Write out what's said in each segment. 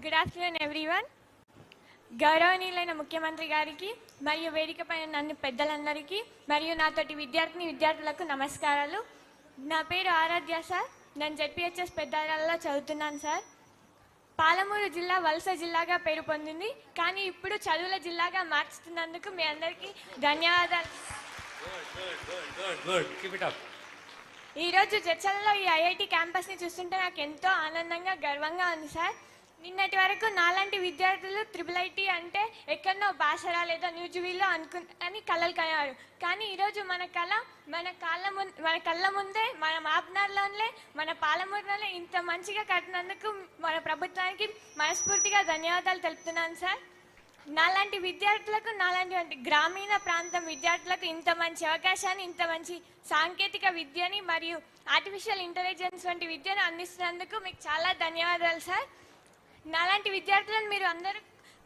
Good afternoon everyone. గౌరవనీయులైన ముఖ్యమంత్రి గారికి మరియు వేదికపైన నన్ను పెద్దలందరికీ మరియు నాతోటి విద్యార్థులకు నమస్కారాలు. నా పేరు ఆరాధ్య సార్. నేను జెడ్పీహెచ్ఎస్ పెద్దారాలలో చదువుతున్నాను సార్. పాలమూరు జిల్లా వలస జిల్లాగా పేరు పొందింది, కానీ ఇప్పుడు చదువుల జిల్లాగా మార్చుతున్నందుకు మీ అందరికీ ధన్యవాదాలు. ఈరోజు జడ్చలలో ఈ ఐఐటి క్యాంపస్ని చూస్తుంటే నాకు ఎంతో ఆనందంగా గర్వంగా ఉంది సార్. నిన్నటి వరకు నాలాంటి విద్యార్థులు ట్రిపుల్ అంటే ఎక్కడనో బాసరా లేదా న్యూజువీలో అని కలలు కన్నారు. కానీ ఈరోజు మన కళ్ళ ముందే మన మాప్నార్లోనే మన పాలమూరులోనే ఇంత మంచిగా కట్టినందుకు మన ప్రభుత్వానికి మనస్ఫూర్తిగా ధన్యవాదాలు తెలుపుతున్నాను సార్. నాలాంటి విద్యార్థులకు, నాలాంటి గ్రామీణ ప్రాంతం విద్యార్థులకు ఇంత మంచి అవకాశాన్ని, ఇంత మంచి సాంకేతిక విద్యని మరియు ఆర్టిఫిషియల్ ఇంటెలిజెన్స్ వంటి విద్యను అందిస్తున్నందుకు మీకు చాలా ధన్యవాదాలు సార్. నాలాంటి విద్యార్థులను మీరు అందరూ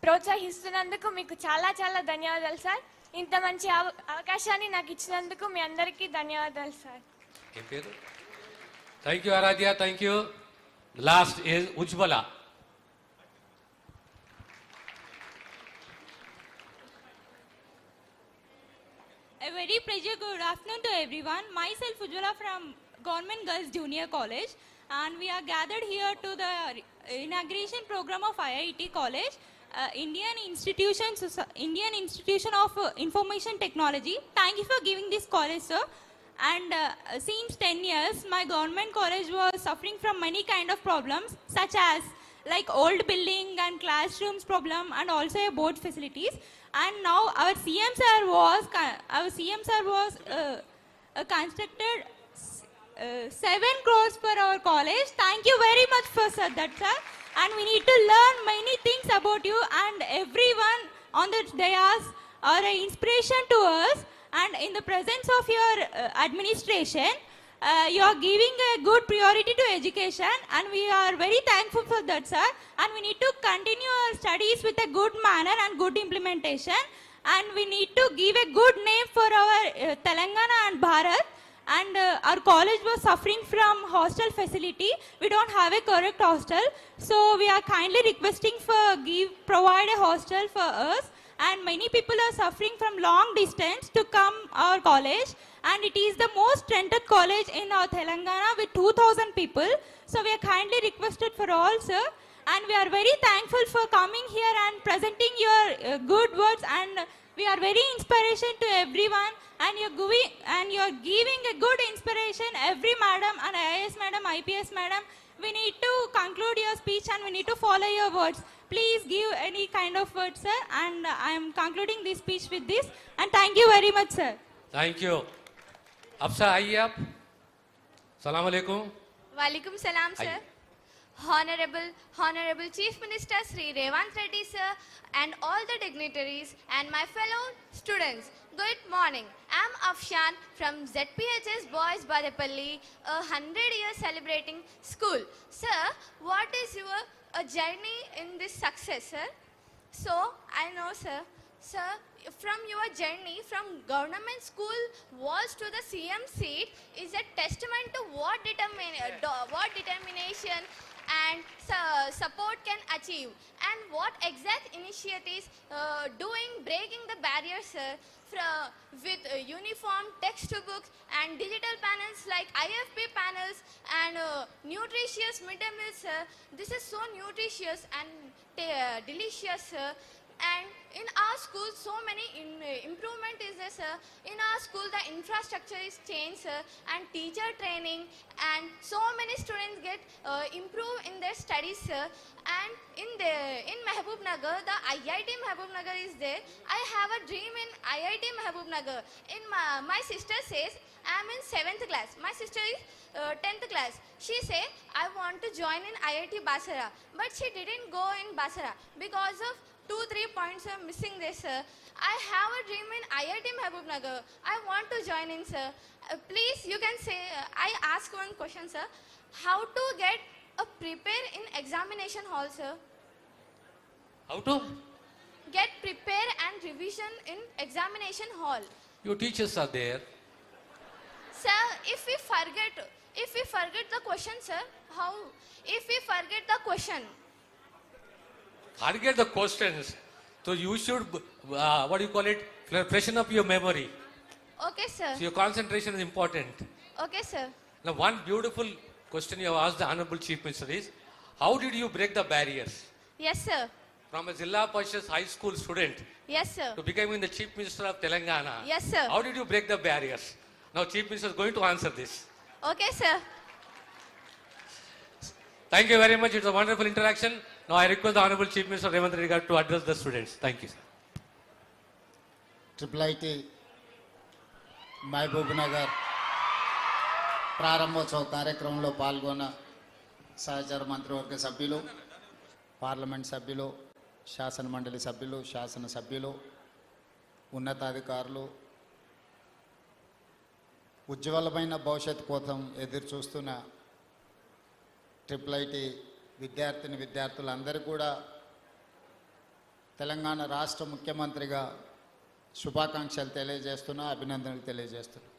ప్రోత్సహిస్తున్నందుకు మీకు చాలా చాలా ధన్యవాదాలు సార్. ఇంత మంచి అవకాశాన్ని నాకు ఇచ్చినందుకు మీ అందరికీ ధన్యవాదాలు sir. Thank you Aaradhya. Thank you. Last is Ujwala. A very pleasure good afternoon to everyone. Myself Ujjwala from Government Girls Junior College, and we are gathered here to the inauguration program of IIT College, Indian Institution of Information Technology. Thank you for giving this college, sir. And since 10 years, my government college was suffering from many kind of problems, such as like old building and classrooms problem, and also board facilities. And now our CM sir was constructed 7 crores for our college. Thank you very much for that, sir. And we need to learn many things about you, and everyone on the dais are an inspiration to us. And in the presence of your administration, you are giving a good priority to education, and we are very thankful for that, sir. And we need to continue our studies with a good manner and good implementation, and we need to give a good name for our Telangana and Bharat. And our college was suffering from hostel facility. We don't have a correct hostel, so we are kindly requesting for provide a hostel for us. And many people are suffering from long distance to come our college, and it is the most trended college in our Telangana with 2,000 people. So we are kindly requested for all, sir. And we are very thankful for coming here and presenting your good words, and we are very inspiration to everyone, and you're giving a good inspiration every madam and IAS madam, IPS madam. We need to conclude your speech, and we need to follow your words. Please give any kind of words, sir, and I am concluding this speech with this, and thank you very much, sir. Thank you. Afsa, आइए आप. Salaam alaikum. Walaikum salam, sir. Honorable Chief Minister Sri Revanth Reddy, sir, and all the dignitaries and my fellow students, good morning. I am Afshan from ZPHS Boys Badapalli, a 100-year celebrating school. Sir, what is your journey in this success, sir? So, I know, sir, from your journey from government school walls to the CM seat is a testament to what determination and support can achieve, and what exact initiatives breaking the barriers, sir, with uniform textbooks and digital panels like IFP panels and nutritious midday meals, sir. This is so nutritious and delicious, sir. And in our school, so many improvement is there, sir. In our school, the infrastructure is changed, sir, and teacher training, and so many students get improve in their studies, sir. And in Mehboob Nagar, the IIT Mehboob Nagar is there. I have a dream in IIT Mehboob Nagar. My sister says I am in 7th class. My sister is 10th class. She say I want to join in IIT Basara, but she didn't go in Basara because of 2-3 points are missing there, sir. I have a dream in IIT Mehboob Nagar. I want to join in, sir. Please, you can say, I ask one question, sir. How to get a prepare in examination hall, sir? How to? Get prepare and revision in examination hall. Your teachers are there. Sir, if we forget the question, sir, how? If we forget the question, forget the questions. So you should, what do you call it, freshen up your memory. Okay, sir. So your concentration is important. Okay, sir. Now one beautiful question you have asked the Honorable Chief Minister is, how did you break the barriers? Yes, sir. From a Zilla Parishad high school student Yes, sir. to becoming the Chief Minister of Telangana. Yes, sir. How did you break the barriers? Now Chief Minister is going to answer this. Okay, sir. Thank you very much. It's a wonderful interaction. Now I request the Honorable Chief Minister Revanth Reddy Garu to address the students. Thank you, sir. Triple IT Mahbubnagar ప్రారంభోత్సవ కార్యక్రమంలో పాల్గొన్న సహచర మంత్రివర్గ సభ్యులు, parliament సభ్యులు, శాసన మండలి సభ్యులు, శాసన సభ్యులు, ఉన్నతాధికారులు, ఉజ్వలమైన భవిష్యత్తు కోసం ఎదురు చూస్తున్న ట్రిపుల్ ఐటీ విద్యార్థులందరూ కూడా తెలంగాణ రాష్ట్ర ముఖ్యమంత్రిగా శుభాకాంక్షలు తెలియజేస్తున్నా, అభినందనలు తెలియజేస్తున్నా.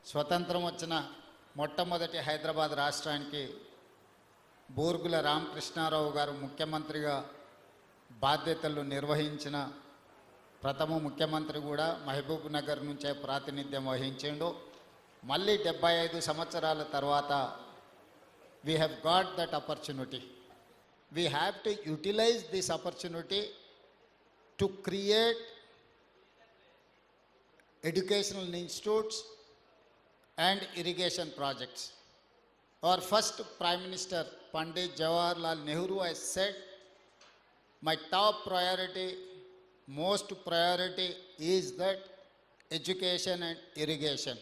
స్వతంత్రం వచ్చిన మొట్టమొదటి హైదరాబాద్ రాష్ట్రానికి బూర్గుల రామకృష్ణారావు గారు ముఖ్యమంత్రిగా బాధ్యతలు నిర్వహించిన ప్రథమ ముఖ్యమంత్రి కూడా మహబూబ్ నగర్ నుంచే ప్రాతినిధ్యం వహించిండు. మళ్ళీ 75 సంవత్సరాల తర్వాత we have got that opportunity. We have to utilize this opportunity to create educational institutes and irrigation projects. Our first Prime Minister, Pandit Jawaharlal Nehru, has said, my top priority, most priority is that education and irrigation.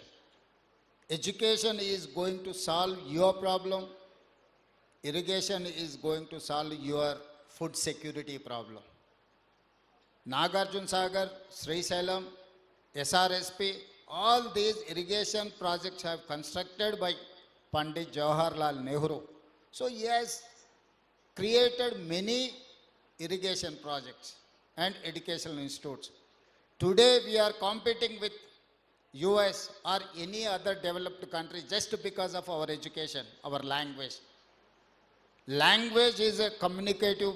Education is going to solve your problem. Irrigation is going to solve your food security problem. Nagarjuna Sagar, Srisailam, SRSP, all these irrigation projects have constructed by Pandit Jawaharlal Nehru. So he has created many irrigation projects and educational institutes. Today we are competing with US or any other developed country just because of our education, our language. Language is a communicative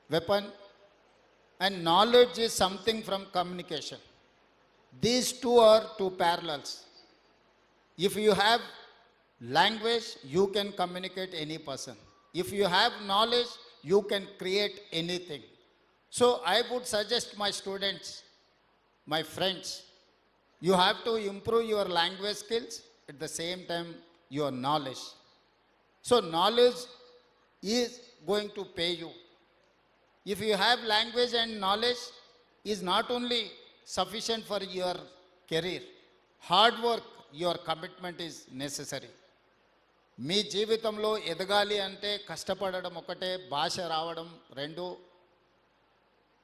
weapon and knowledge is something from communication. These two are two parallels. If you have language, you can communicate any person. If you have knowledge, you can create anything. So I would suggest my students, my friends, you have to improve your language skills, at the same time your knowledge. So knowledge is going to pay you. If you have language and knowledge, is not only sufficient for your career, hard work, your commitment is necessary. మీ జీవితంలో ఎదగాలి అంటే కష్టపడడం ఒకటే, భాష రావడం రెండు,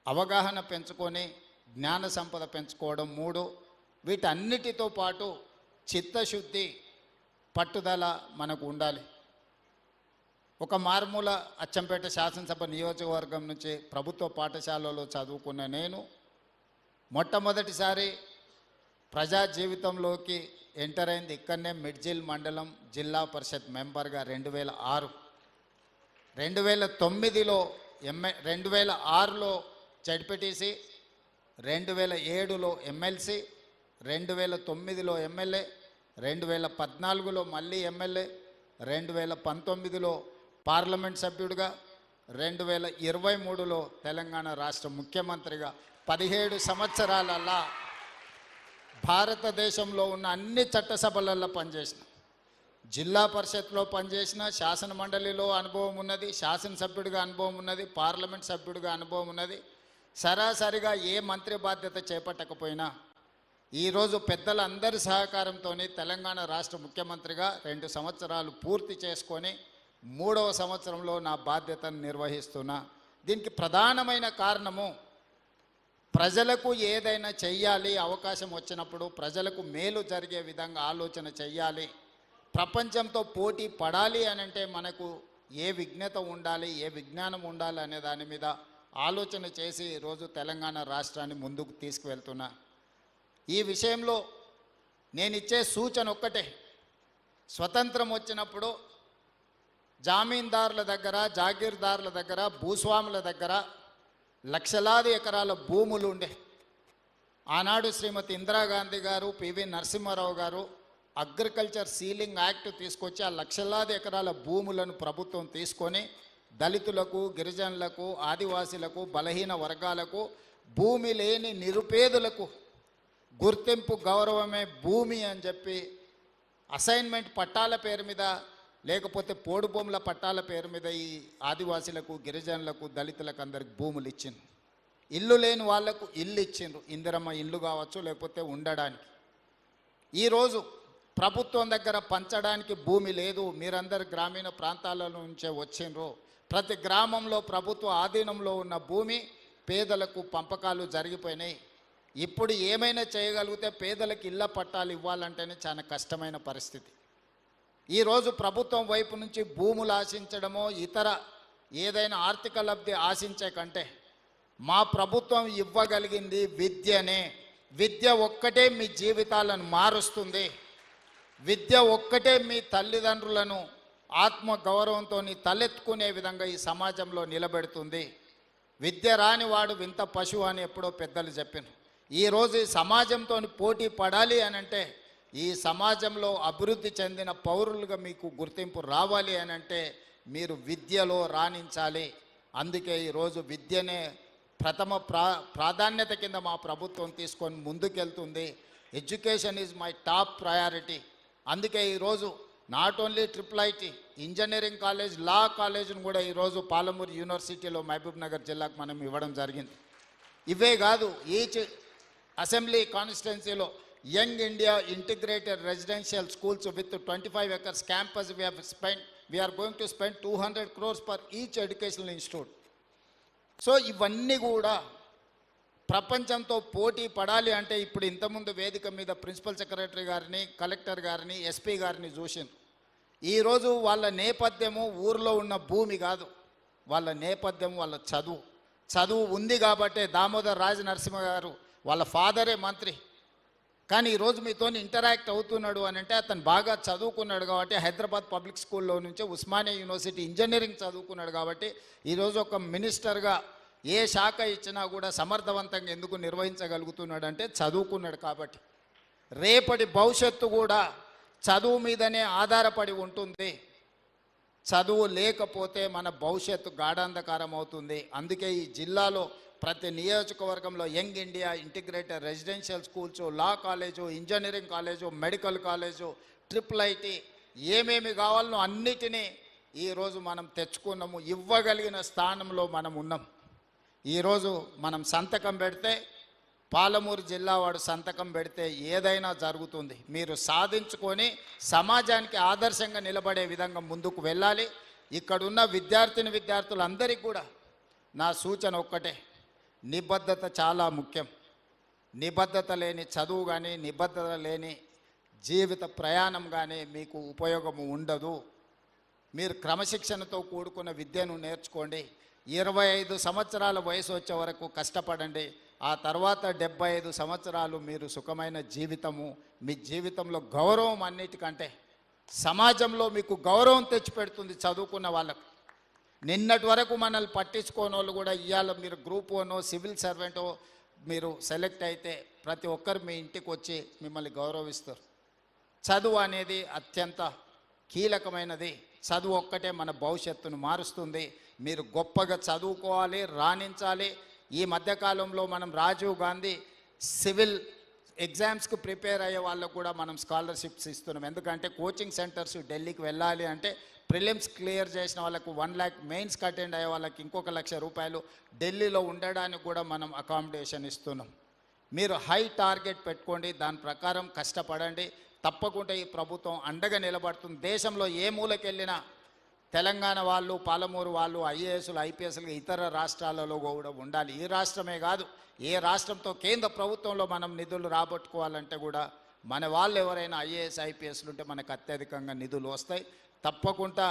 అవగాహన పెంచుకొని జ్ఞాన సంపద పెంచుకోవడం మూడు, వీటన్నిటితో పాటు చిత్తశుద్ధి, పట్టుదల మనకు ఉండాలి. ఒక మారుమూల అచ్చంపేట శాసనసభ నియోజకవర్గం నుంచి ప్రభుత్వ పాఠశాలలో చదువుకున్న నేను మొట్టమొదటిసారి ప్రజా జీవితంలోకి ఎంటర్ అయింది ఇక్కడనే మిడ్జిల్ మండలం జిల్లా పరిషత్ మెంబర్గా 2006. 2009లో 2006లో జడ్పీటీసీ, 2007లో ఎమ్మెల్సీ, 2009లో ఎమ్మెల్యే, 2014లో మళ్ళీ ఎమ్మెల్యే, 2019లో పార్లమెంట్ సభ్యుడిగా, 2023లో తెలంగాణ రాష్ట్ర ముఖ్యమంత్రిగా 17 సంవత్సరాలల్లా భారతదేశంలో ఉన్న అన్ని చట్టసభలలో పనిచేసిన, జిల్లా పరిషత్లో పనిచేసిన, శాసన మండలిలో అనుభవం ఉన్నది, శాసనసభ్యుడిగా అనుభవం ఉన్నది, పార్లమెంట్ సభ్యుడిగా అనుభవం ఉన్నది. సరాసరిగా ఏ మంత్రి బాధ్యత చేపట్టకపోయినా ఈరోజు పెద్దలందరి సహకారంతో తెలంగాణ రాష్ట్ర ముఖ్యమంత్రిగా 2 సంవత్సరాలు పూర్తి చేసుకొని 3వ సంవత్సరంలో నా బాధ్యతను నిర్వహిస్తున్నా. దీనికి ప్రధానమైన కారణము ప్రజలకు ఏదైనా చెయ్యాలి, అవకాశం వచ్చినప్పుడు ప్రజలకు మేలు జరిగే విధంగా ఆలోచన చెయ్యాలి. ప్రపంచంతో పోటీ పడాలి అని అంటే మనకు ఏ విజ్ఞత ఉండాలి, ఏ విజ్ఞానం ఉండాలి అనే దాని మీద ఆలోచన చేసి ఈరోజు తెలంగాణ రాష్ట్రాన్ని ముందుకు తీసుకువెళ్తున్నా. ఈ విషయంలో నేను ఇచ్చే సూచన ఒక్కటే, స్వతంత్రం వచ్చినప్పుడు జామీందారుల దగ్గర, జాగీర్దారుల దగ్గర, భూస్వాముల దగ్గర లక్షలాది ఎకరాల భూములు ఉండే. ఆనాడు శ్రీమతి ఇందిరాగాంధీ గారు, పివి నరసింహారావు గారు అగ్రికల్చర్ సీలింగ్ యాక్ట్ తీసుకొచ్చి ఆ లక్షలాది ఎకరాల భూములను ప్రభుత్వం తీసుకొని దళితులకు, గిరిజనులకు, ఆదివాసీలకు, బలహీన వర్గాలకు, భూమి లేని నిరుపేదలకు గుర్తింపు గౌరవమే భూమి అని చెప్పి అసైన్మెంట్ పట్టాల పేరు మీద, లేకపోతే పోడు భూముల పట్టాల పేరు మీద ఈ ఆదివాసీలకు, గిరిజనులకు, దళితులకు అందరికి భూములు ఇచ్చిండ్రు. ఇల్లు లేని వాళ్లకు ఇల్లు ఇచ్చిండ్రు, ఇందిరమ్మ ఇల్లు కావచ్చు, లేకపోతే ఉండడానికి. ఈరోజు ప్రభుత్వం దగ్గర పంచడానికి భూమి లేదు. మీరందరు గ్రామీణ ప్రాంతాల నుంచే వచ్చిండ్రు. ప్రతి గ్రామంలో ప్రభుత్వ ఆధీనంలో ఉన్న భూమి పేదలకు పంపకాలు జరిగిపోయినాయి. ఇప్పుడు ఏమైనా చేయగలిగితే పేదలకు ఇళ్ల పట్టాలు ఇవ్వాలంటేనే చాలా కష్టమైన పరిస్థితి. ఈరోజు ప్రభుత్వం వైపు నుంచి భూములు ఆశించడమో ఇతర ఏదైనా ఆర్థిక లబ్ధి ఆశించే కంటే మా ప్రభుత్వం ఇవ్వగలిగింది విద్యనే. విద్య ఒక్కటే మీ జీవితాలను మారుస్తుంది. విద్య ఒక్కటే మీ తల్లిదండ్రులను ఆత్మ గౌరవంతో తలెత్తుకునే విధంగా ఈ సమాజంలో నిలబెడుతుంది. విద్య రాని వాడు వింత పశువు అని ఎప్పుడో పెద్దలు చెప్పారు. ఈరోజు ఈ సమాజంతో పోటీ పడాలి అని అంటే, ఈ సమాజంలో అభివృద్ధి చెందిన పౌరులుగా మీకు గుర్తింపు రావాలి అని అంటే మీరు విద్యలో రాణించాలి. అందుకే ఈరోజు విద్యనే ప్రథమ ప్రాధాన్యత కింద మా ప్రభుత్వం తీసుకొని ముందుకెళ్తుంది. Education is my top priority. అందుకే ఈరోజు not only IIIT engineering college, law కాలేజ్ను కూడా ఈరోజు పాలమూరు యూనివర్సిటీలో మహబూబ్ నగర్ జిల్లాకు మనం ఇవ్వడం జరిగింది. ఇవే కాదు, ఈచ్ అసెంబ్లీ కాన్స్టిట్యున్సీలో young India integrated residential schools with 25 acres campus we are going to spend 200 crores per each educational institute. So ఇవన్నీ కూడా ప్రపంచంతో పోటీ పడాలి అంటే ఇప్పుడు ఇంతకుముందు వేదిక మీద ప్రిన్సిపల్ సెక్రటరీ గారిని, కలెక్టర్ గారిని, ఎస్పీ గారిని చూసింది. ఈరోజు వాళ్ళ నేపథ్యము ఊర్లో ఉన్న భూమి కాదు, వాళ్ళ నేపథ్యం వాళ్ళ చదువు. చదువు ఉంది కాబట్టే దామోదర్ రాజ నరసింహ గారు వాళ్ళ ఫాదరే మంత్రి, కానీ ఈరోజు మీతో ఇంటరాక్ట్ అవుతున్నాడు అని అంటే అతను బాగా చదువుకున్నాడు కాబట్టి, హైదరాబాద్ పబ్లిక్ స్కూల్లో నుంచి ఉస్మానియా యూనివర్సిటీ ఇంజనీరింగ్ చదువుకున్నాడు కాబట్టి ఈరోజు ఒక మినిస్టర్గా ఏ శాఖ ఇచ్చినా కూడా సమర్థవంతంగా ఎందుకు నిర్వహించగలుగుతున్నాడు అంటే చదువుకున్నాడు కాబట్టి. రేపటి భవిష్యత్తు కూడా చదువు మీదనే ఆధారపడి ఉంటుంది. చదువు లేకపోతే మన భవిష్యత్తు గాఢాంధకారం అవుతుంది. అందుకే ఈ జిల్లాలో ప్రతి నియోజకవర్గంలో young India integrated residential schools, లా college, engineering college, medical college, IIIT ఏమేమి కావాలనో అన్నిటినీ ఈరోజు మనం తెచ్చుకున్నాము. ఇవ్వగలిగిన స్థానంలో మనం ఉన్నాం. ఈరోజు మనం సంతకం పెడితే, పాలమూరు జిల్లా వాడు సంతకం పెడితే ఏదైనా జరుగుతుంది. మీరు సాధించుకొని సమాజానికి ఆదర్శంగా నిలబడే విధంగా ముందుకు వెళ్ళాలి. ఇక్కడున్న విద్యార్థులందరికీ కూడా నా సూచన ఒక్కటే, నిబద్ధత చాలా ముఖ్యం. నిబద్ధత లేని చదువు కానీ, నిబద్ధత లేని జీవిత ప్రయాణం కానీ మీకు ఉపయోగము ఉండదు. మీరు క్రమశిక్షణతో కూడుకున్న విద్యను నేర్చుకోండి. 25 సంవత్సరాల వయసు వచ్చే వరకు కష్టపడండి. ఆ తర్వాత 75 సంవత్సరాలు మీరు సుఖమైన జీవితము, మీ జీవితంలో గౌరవం అన్నిటికంటే సమాజంలో మీకు గౌరవం తెచ్చిపెడుతుంది చదువుకున్న వాళ్ళకు. నిన్నటి వరకు మనల్ని పట్టించుకోని వాళ్ళు కూడా ఇవాళ మీరు గ్రూప్ 1 సివిల్ సర్వెంటో మీరు సెలెక్ట్ అయితే ప్రతి ఒక్కరు మీ ఇంటికి వచ్చి మిమ్మల్ని గౌరవిస్తారు. చదువు అనేది అత్యంత కీలకమైనది. చదువు ఒక్కటే మన భవిష్యత్తును మారుస్తుంది. మీరు గొప్పగా చదువుకోవాలి, రాణించాలి. ఈ మధ్యకాలంలో మనం రాజీవ్ గాంధీ సివిల్ ఎగ్జామ్స్కి ప్రిపేర్ అయ్యే వాళ్ళకు కూడా మనం స్కాలర్షిప్స్ ఇస్తున్నాం. ఎందుకంటే కోచింగ్ సెంటర్స్ ఢిల్లీకి వెళ్ళాలి అంటే ప్రిలిమ్స్ క్లియర్ చేసిన వాళ్ళకు 1 lakh, మెయిన్స్కి అటెండ్ అయ్యే వాళ్ళకి ఇంకొక ₹1,00,000 ఢిల్లీలో ఉండడానికి కూడా మనం అకామిడేషన్ ఇస్తున్నాం. మీరు హై టార్గెట్ పెట్టుకోండి, దాని ప్రకారం కష్టపడండి. తప్పకుండా ఈ ప్రభుత్వం అండగా నిలబడుతుంది. దేశంలో ఏ మూలకెళ్ళినా తెలంగాణ వాళ్ళు, పాలమూరు వాళ్ళు IASలు, IPSలు ఇతర రాష్ట్రాలలో కూడా ఉండాలి. ఈ రాష్ట్రమే కాదు, ఏ రాష్ట్రంతో కేంద్ర ప్రభుత్వంలో మనం నిధులు రాబట్టుకోవాలంటే కూడా మన వాళ్ళు ఎవరైనా IAS, IPSలు ఉంటే మనకు అత్యధికంగా నిధులు వస్తాయి. తప్పకుండా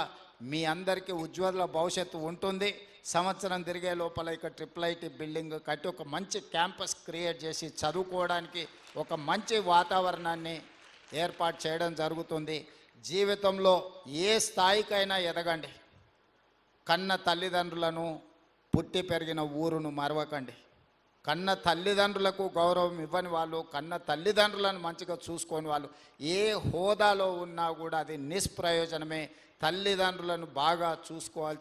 మీ అందరికీ ఉజ్వల భవిష్యత్తు ఉంటుంది. సంవత్సరం తిరిగే లోపల ఇక్కడ IIIT బిల్డింగ్ కట్టి ఒక మంచి క్యాంపస్ క్రియేట్ చేసి చదువుకోవడానికి ఒక మంచి వాతావరణాన్ని ఏర్పాటు చేయడం జరుగుతుంది. జీవితంలో ఏ స్థాయికైనా ఎదగండి. కన్న తల్లిదండ్రులను, పుట్టి పెరిగిన ఊరును మరవకండి. కన్న తల్లిదండ్రులకు గౌరవం ఇవ్వని వాళ్ళు, కన్న తల్లిదండ్రులను మంచిగా చూసుకొని వాళ్ళు ఏ హోదాలో ఉన్నా కూడా అది నిష్ప్రయోజనమే. తల్లిదండ్రులను బాగా చూసుకోవాల్సింది